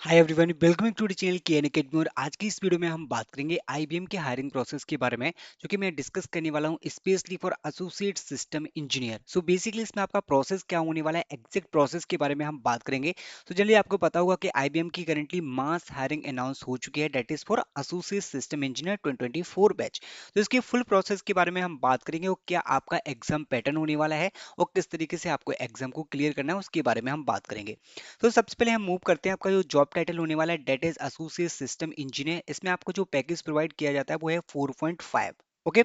Hi everyone, welcoming to the channel KN academy. और आज की इस वीडियो में हम बात करेंगे आईबीएम के हायरिंग प्रोसेस के बारे में, जो कि मैं डिस्कस करने वाला हूं specially for associate system engineer. So basically इसमें आपका प्रोसेस क्या होने वाला है, एग्जैक्ट प्रोसेस के बारे में हम बात करेंगे। तो जनरली आपको पता होगा कि आईबीएम की करंटली मास हायरिंग अनाउंस हो चुकी है, that is for associate system engineer 2024 batch. तो इसके फुल प्रोसेस के बारे में हम बात करेंगे और क्या आपका एग्जाम पैटर्न होने वाला है और किस तरीके से आपको एग्जाम को क्लियर करना है उसके बारे में हम बात करेंगे। तो सबसे पहले हम मूव करते हैं, आपका जो जॉब टाइटल होने वाला है that is associate system engineer. इसमें आपको जो पैकेज प्रोवाइड किया जाता है वो है 4.5। Okay,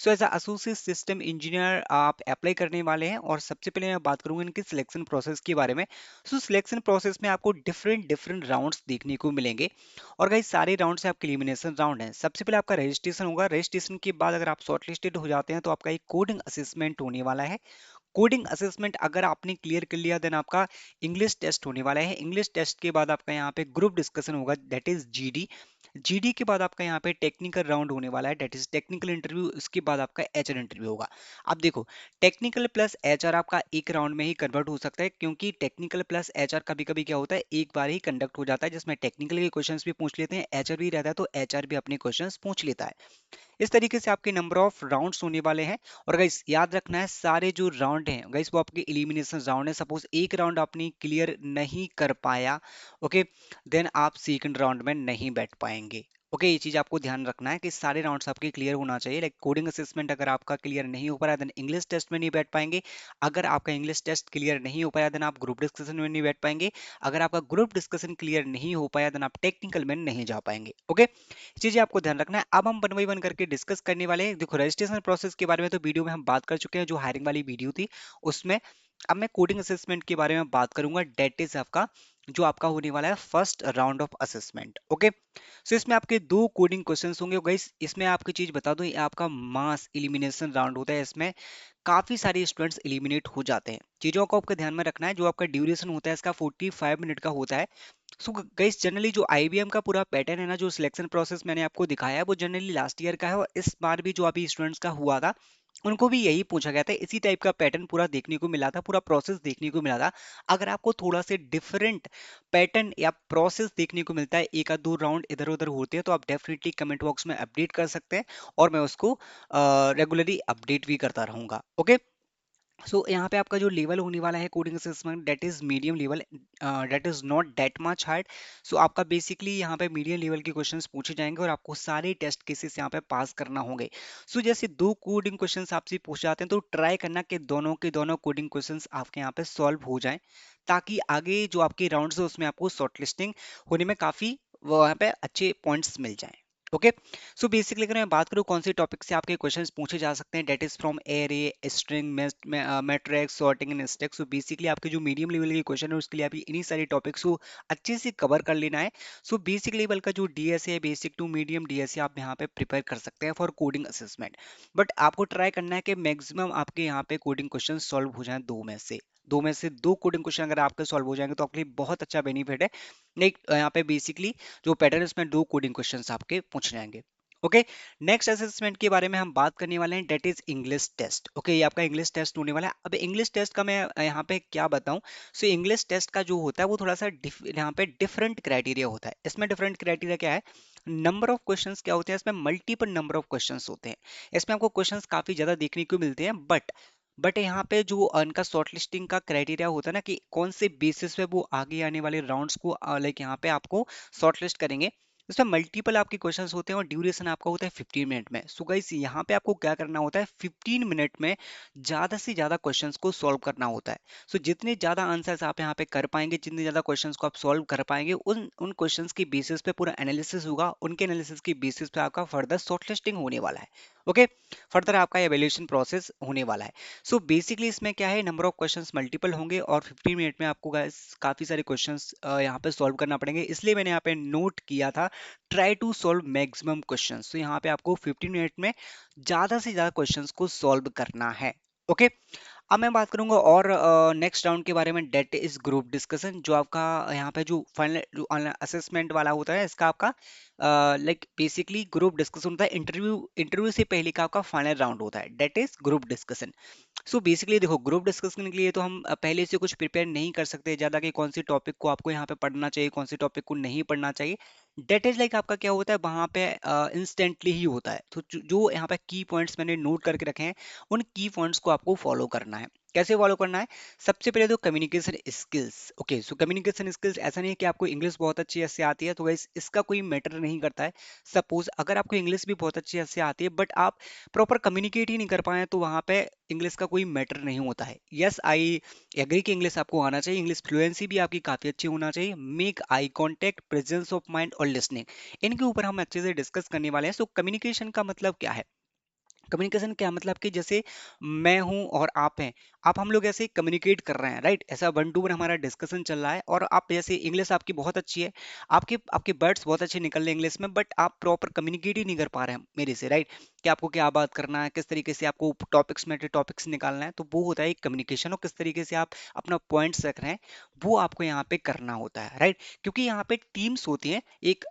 so as associate system engineer आप अप्लाई करने वाले हैं। और सबसे पहले मैं बात करूंगा इनके सिलेक्शन प्रोसेस के बारे में। सो सिलेक्शन प्रोसेस में आपको डिफरेंट डिफरेंट राउंड्स देखने को मिलेंगे। और गाइस सारे राउंड से आपके एलिमिनेशन राउंड है। सबसे पहले आपका रजिस्ट्रेशन होगा। रजिस्ट्रेशन के बाद अगर आप शॉर्टलिस्टेड हो जाते हैं तो आपका एक कोडिंग असेसमेंट होने वाला है। कोडिंग असेसमेंट अगर आपने क्लियर कर लिया देन आपका इंग्लिश टेस्ट होने वाला है। इंग्लिश टेस्ट के बाद आपका यहाँ पे ग्रुप डिस्कशन होगा, दैट इज जीडी। जीडी के बाद आपका यहाँ पे टेक्निकल राउंड होने वाला है, दैट इज टेक्निकल इंटरव्यू। उसके बाद आपका एचआर इंटरव्यू होगा। अब देखो, टेक्निकल प्लस एचआर आपका एक राउंड में ही कन्वर्ट हो सकता है, क्योंकि टेक्निकल प्लस एचआर कभी कभी क्या होता है एक बार ही कंडक्ट हो जाता है, जिसमें टेक्निकल के क्वेश्चंस भी पूछ लेते हैं, एचआर भी रहता है तो एचआर भी अपने क्वेश्चंस पूछ लेता है। इस तरीके से आपके नंबर ऑफ राउंड्स होने वाले हैं। और गाइस याद रखना है, सारे जो राउंड हैं गाइस वो आपके एलिमिनेशन राउंड है। सपोज एक राउंड आपने क्लियर नहीं कर पाया, ओके, देन आप सेकंड राउंड में नहीं बैठ पाएंगे। ओके, ये चीज आपको ध्यान रखना है कि सारे राउंड्स आपके क्लियर होना चाहिए। लाइक कोडिंग असेसमेंट अगर आपका क्लियर नहीं हो पा रहा है देन इंग्लिश टेस्ट में नहीं बैठ पाएंगे। अगर आपका इंग्लिश टेस्ट क्लियर नहीं हो पाया देन आप ग्रुप डिस्कशन में नहीं बैठ पाएंगे। अगर आपका ग्रुप डिस्कशन क्लियर नहीं हो पाया देन आप टेक्निकल में नहीं जा पाएंगे। ओके, चीजें आपको ध्यान रखना है। अब हम वन बाई वन करके डिस्कस करने वाले हैं। देखो, रजिस्ट्रेशन प्रोसेस के बारे में तो वीडियो में हम बात कर चुके हैं, जो हायरिंग वाली वीडियो थी उसमें। अब मैं कोडिंग असेसमेंट के बारे में बात करूंगा, डेट इज आपका जो आपका होने वाला है first round of assessment. Okay, so इसमें आपके दो कोडिंग क्वेश्चंस होंगे गाइस। इसमें आपकी चीज बता दूं, ये आपका मास एलिमिनेशन राउंड होता है। इसमें काफी सारे स्टूडेंट्स एलिमिनेट हो जाते हैं। चीजों को आपको ध्यान में रखना है। जो आपका ड्यूरेशन होता है इसका 45 मिनट का होता है। सो गाइस जनरली जो आईबीएम का पूरा पैटर्न है ना, जो सिलेक्शन प्रोसेस मैंने आपको दिखाया है वो जनरली लास्ट ईयर का है। और इस बार भी जो अभी स्टूडेंट्स का हुआ था उनको भी यही पूछा गया था, इसी टाइप का पैटर्न पूरा देखने को मिला था, पूरा प्रोसेस देखने को मिला था। अगर आपको थोड़ा से डिफरेंट पैटर्न या प्रोसेस देखने को मिलता है, एक आध दो राउंड इधर उधर होते हैं, तो आप डेफिनेटली कमेंट बॉक्स में अपडेट कर सकते हैं और मैं उसको रेगुलरली अपडेट भी करता रहूंगा। ओके, सो यहाँ पे आपका जो लेवल होने वाला है coding assessment, that is medium level, that is not that much hard. So आपका बेसिकली यहाँ पे मीडियम लेवल के क्वेश्चंस पूछे जाएंगे और आपको सारे टेस्ट केसेस यहाँ पे पास करना होंगे। सो जैसे दो कोडिंग क्वेश्चंस आपसे पूछे जाते हैं तो ट्राई करना कि दोनों के दोनों कोडिंग क्वेश्चंस आपके यहाँ पे सॉल्व हो जाएं, ताकि आगे जो आपके राउंड्स है उसमें आपको शॉर्टलिस्टिंग होने में काफी वहाँ पे अच्छे पॉइंट्स मिल जाएं। ओके, सो बेसिकली अगर मैं बात करूँ कौन से टॉपिक से आपके क्वेश्चंस पूछे जा सकते हैं, that is from array, string, matrix, sorting and stack. So basically आपके जो मीडियम लेवल के क्वेश्चन है उसके लिए आप इन्हीं सारे टॉपिक्स को अच्छे से कवर कर लेना है। सो बेसिक लेवल का जो डीएस है, बेसिक टू मीडियम डीएस आप यहाँ पे प्रिपेयर कर सकते हैं फॉर कोडिंग असेसमेंट। बट आपको ट्राई करना है कि मैक्सिमम आपके यहाँ पे कोडिंग क्वेश्चन सॉल्व हो जाए दो में से दो कोडिंग क्वेश्चन अगर आपके सॉल्व हो जाएंगे तो आपके लिए बहुत अच्छा बेनिफिट है। लाइक यहाँ पे बेसिकली जो पैटर्न है उसमें दो कोडिंग क्वेश्चंस आपके पूछ जाएंगे। ओके, नेक्स्ट असेसमेंट के बारे में हम बात करने वाले हैं, that is English test. Okay, ये आपका इंग्लिश टेस्ट होने वाला है। अब इंग्लिश टेस्ट का मैं यहाँ पे क्या बताऊं। सो इंग्लिश टेस्ट का जो होता है वो थोड़ा सा यहाँ पे डिफरेंट क्राइटेरिया होता है। इसमें डिफरेंट क्राइटेरिया क्या है, नंबर ऑफ क्वेश्चंस क्या होते हैं, इसमें मल्टीपल नंबर ऑफ क्वेश्चंस होते हैं। इसमें आपको क्वेश्चंस काफी ज्यादा देखने को मिलते हैं। बट यहाँ पे जो उनका शॉर्टलिस्टिंग का क्राइटेरिया होता है ना, कि कौन से बेसिस पे वो आगे आने वाले राउंड्स को लाइक यहाँ पे आपको शॉर्टलिस्ट करेंगे। इसमें मल्टीपल आपके क्वेश्चंस होते हैं और ड्यूरेशन आपका होता है 15 मिनट में। सो गाइस यहाँ पे आपको क्या करना होता है, 15 मिनट में ज्यादा से ज्यादा क्वेश्चंस को सॉल्व करना होता है। सो जितने ज्यादा आंसर्स आप यहाँ पे कर पाएंगे, जितने ज्यादा क्वेश्चंस को आप सॉल्व कर पाएंगे, उन उन क्वेश्चंस के बेसिस पे पूरा एनालिसिस होगा। उनके एनालिसिस के बेसिस पे आपका फर्दर शॉर्टलिस्टिंग होने वाला है। ओके, फर्दर आपका एवेल्यूएशन प्रोसेस होने वाला है। सो बेसिकली इसमें क्या है, नंबर ऑफ क्वेश्चंस मल्टीपल होंगे और 15 मिनट में आपको गाइस काफी सारे क्वेश्चंस यहाँ पे सॉल्व करना पड़ेंगे। इसलिए मैंने यहाँ पे नोट किया था, try to solve maximum questions. तो यहाँ पे आपको 15 मिनट में ज्यादा से ज्यादा क्वेश्चंस को सॉल्व करना है। ओके, अब मैं बात करूंगा और नेक्स्ट राउंड के बारे में, डेट इज ग्रुप डिस्कशन, जो आपका यहाँ पे जो फाइनल जो असेसमेंट वाला होता है इसका आपका लाइक बेसिकली ग्रुप डिस्कशन होता है। इंटरव्यू इंटरव्यू से पहले का आपका फाइनल राउंड होता है, that is group discussion. So basically देखो, ग्रुप डिस्कशन के लिए तो हम पहले से कुछ प्रिपेयर नहीं कर सकते ज़्यादा कि कौन सी टॉपिक को आपको यहाँ पे पढ़ना चाहिए, कौन सी टॉपिक को नहीं पढ़ना चाहिए। डेट इज लाइक आपका क्या होता है वहाँ पे इंस्टेंटली ही होता है। तो जो यहाँ पे की पॉइंट्स मैंने नोट करके रखे हैं, उन की पॉइंट्स को आपको फॉलो करना है। कैसे फॉलो करना है? सबसे पहले तो communication skills. Okay, so communication skills, ऐसा नहीं है कि आपको इंग्लिश बहुत अच्छी ऐसे आती है तो गाइस इसका कोई मैटर नहीं करता है। सपोज अगर आपको इंग्लिश भी बहुत अच्छी ऐसे आती है बट आप प्रॉपर कम्युनिकेट ही नहीं कर पाए तो वहां पे इंग्लिश का कोई मैटर नहीं होता है। यस, आई एग्री कि इंग्लिश आपको आना चाहिए, इंग्लिश फ्लुएंसी भी आपकी काफी अच्छी होना चाहिए। Make eye contact, presence of mind और लिसनिंग, इनके ऊपर हम अच्छे से डिस्कस करने वाले हैं। सो कम्युनिकेशन का मतलब क्या है? कम्युनिकेशन क्या मतलब कि जैसे मैं हूं और आप हैं, आप हम लोग ऐसे कम्युनिकेट कर रहे हैं, राइट? ऐसा वन टू वन हमारा डिस्कशन चल रहा है और आप जैसे इंग्लिश आपकी बहुत अच्छी है, आपके आपके वर्ड्स बहुत अच्छे निकल रहे हैं इंग्लिश में, बट आप प्रॉपर कम्युनिकेट ही नहीं कर पा रहे हैं मेरे से, राइट? कि आपको क्या बात करना है, किस तरीके से आपको टॉपिक्स में टॉपिक्स निकालना है, तो वो होता है कम्युनिकेशन। और किस तरीके से आप अपना पॉइंट्स रख रहे हैं वो आपको यहाँ पे करना होता है, राइट? क्योंकि यहाँ पे टीम्स होती हैं, एक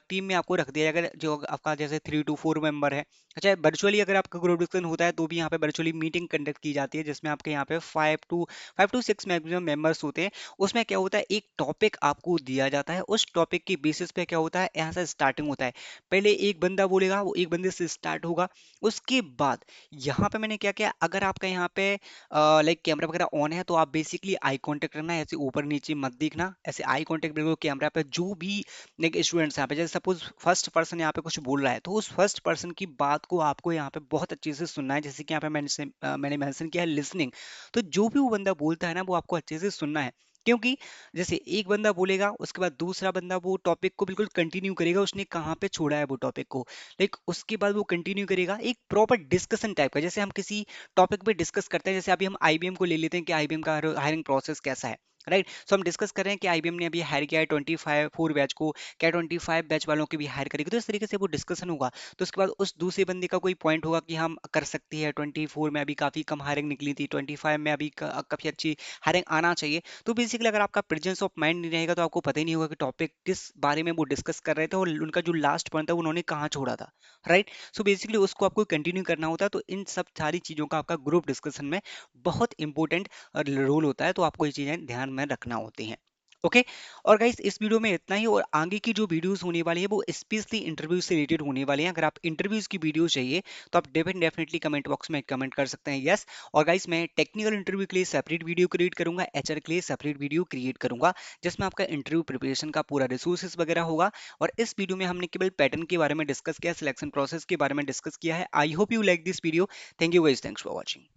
टीम में आपको रख दिया जाएगा जो आपका जैसे 3 to 4 मेंबर है। अच्छा, वर्चुअली अगर आपका ग्रुप डिस्कशन होता है तो भी यहाँ पे वर्चुअली मीटिंग कंडक्ट की जाती है जिसमें आपके यहाँ पे 5 to 6 मैक्सिमम मेंबर्स होते हैं। उसमें क्या होता है, एक टॉपिक आपको दिया जाता है, उस टॉपिक की बेसिस पे क्या होता है, यहाँ से स्टार्टिंग होता है। पहले एक बंदा बोलेगा, वो एक बंदे से स्टार्ट होगा। उसके बाद यहाँ पे मैंने क्या किया, अगर आपका यहाँ पे लाइक कैमरा वगैरह ऑन है तो आप बेसिकली आई कांटेक्ट करना है, ऐसे ऊपर नीचे मत देखना, ऐसे आई कांटेक्ट बिल्कुल कैमरा पे। जो भी लाइक स्टूडेंट्स यहाँ पे, जैसे सपोज फर्स्ट पर्सन यहाँ पे कुछ बोल रहा है तो उस फर्स्ट पर्सन की बात को आपको यहाँ पे बहुत अच्छे से सुनना है। जैसे कि यहाँ पे मैंने मेंशन किया है लिसनिंग। तो जो भी वो बंदा बोलता है ना वो आपको अच्छे से सुनना है। क्योंकि जैसे एक बंदा बोलेगा उसके बाद दूसरा बंदा वो टॉपिक को बिल्कुल कंटिन्यू करेगा, उसने कहाँ पे छोड़ा है वो टॉपिक को, लाइक उसके बाद वो कंटिन्यू करेगा एक प्रॉपर डिस्कशन टाइप का। जैसे हम किसी टॉपिक पे डिस्कस करते हैं, जैसे अभी हम आईबीएम को ले लेते हैं कि आईबीएम का हायरिंग प्रोसेस कैसा है, राइट? सो हम डिस्कस कर रहे हैं कि आईबीएम ने अभी हायर किया है 25 बैच को, क्या 25 बैच वालों के भी हायर करेगी, तो इस तरीके से वो डिस्कशन होगा। तो उसके बाद उस दूसरे बंदे का कोई पॉइंट होगा कि हम कर सकते हैं, 24 में अभी काफी कम हायरिंग निकली थी, 25 में अभी काफी अच्छी हायरिंग आना चाहिए। तो बेसिकली अगर आपका प्रेजेंस ऑफ माइंड नहीं रहेगा तो आपको पता ही नहीं होगा कि टॉपिक किस बारे में वो डिस्कस कर रहे थे और उनका जो लास्ट पॉइंट था उन्होंने कहाँ छोड़ा था, राइट? सो बेसिकली उसको आपको कंटिन्यू करना होता है। तो इन सब सारी चीजों का आपका ग्रुप डिस्कशन में बहुत इंपॉर्टेंट रोल होता है, तो आपको ये चीजें ध्यान में रखना होती हैं। ओके, और गाइस इस वीडियो में इतना ही, और आगे की जो वीडियोस होने वाली है वो स्पेशली इंटरव्यू से रिलेटेड होने वाली हैं। अगर आप इंटरव्यूज की वीडियो चाहिए तो आप डेफिनेटली कमेंट बॉक्स में कमेंट कर सकते हैं यस। और गाइस मैं टेक्निकल इंटरव्यू के लिए सेपरेट वीडियो क्रिएट करूंगा, एचआर के लिए सेपरेट वीडियो क्रिएट करूंगा, जिसमें आपका इंटरव्यू प्रिपरेशन का पूरा रिसोर्सेज वगैरह होगा। और इस वीडियो में हमने केवल पैटर्न के बारे में डिस्कस किया, सिलेक्शन प्रोसेस के बारे में डिस्कस किया है। I hope you like this video. Thank you guys, thanks for watching.